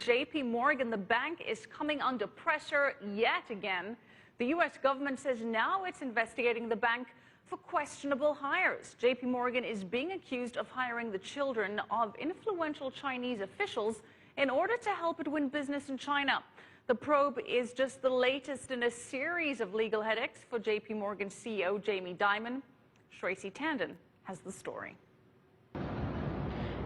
JP Morgan, the bank, is coming under pressure yet again. The U.S. government says now it's investigating the bank for questionable hires. JP Morgan is being accused of hiring the children of influential Chinese officials in order to help it win business in China. The probe is just the latest in a series of legal headaches for JP Morgan CEO Jamie Dimon. Tracy Tandon has the story.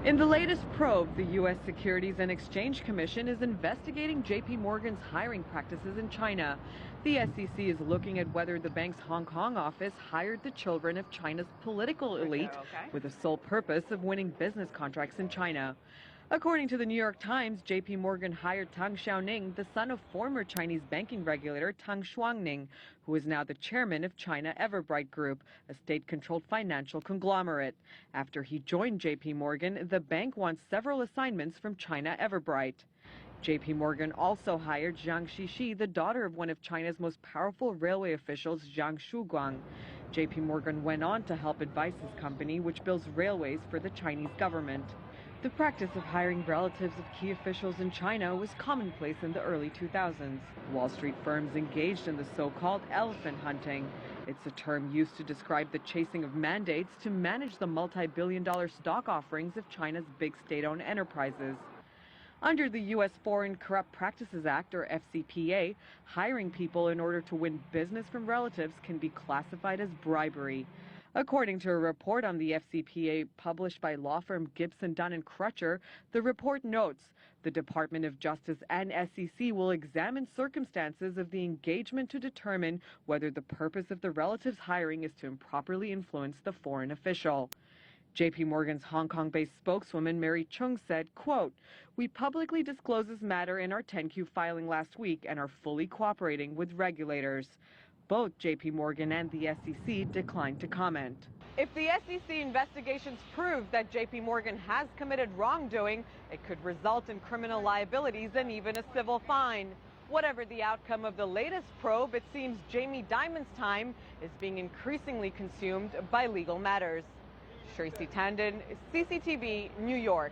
In the latest probe, the U.S. Securities and Exchange Commission is investigating JP Morgan's hiring practices in China. The SEC is looking at whether the bank's Hong Kong office hired the children of China's political elite with the sole purpose of winning business contracts in China. According to the New York Times, JP Morgan hired Tang Xiaoning, the son of former Chinese banking regulator Tang Shuangning, who is now the chairman of China Everbright Group, a state-controlled financial conglomerate. After he joined JP Morgan, the bank wants several assignments from China Everbright. JP Morgan also hired Zhang Xixi, the daughter of one of China's most powerful railway officials, Zhang Shuguang. JP Morgan went on to help advise his company, which builds railways for the Chinese government. The practice of hiring relatives of key officials in China was commonplace in the early 2000s. Wall Street firms engaged in the so-called elephant hunting. It's a term used to describe the chasing of mandates to manage the multi-billion-dollar stock offerings of China's big state-owned enterprises. Under the U.S. Foreign Corrupt Practices Act, or FCPA, hiring people in order to win business from relatives can be classified as bribery. According to a report on the FCPA published by law firm Gibson, Dunn & Crutcher, the report notes the Department of Justice and SEC will examine circumstances of the engagement to determine whether the purpose of the relative's hiring is to improperly influence the foreign official. JP Morgan's Hong Kong-based spokeswoman Mary Chung said, quote, "We publicly disclosed this matter in our 10-Q filing last week and are fully cooperating with regulators." Both JP Morgan and the SEC declined to comment. If the SEC investigations prove that JP Morgan has committed wrongdoing, it could result in criminal liabilities and even a civil fine. Whatever the outcome of the latest probe, it seems Jamie Dimon's time is being increasingly consumed by legal matters. Tracy Tandon, CCTV, New York.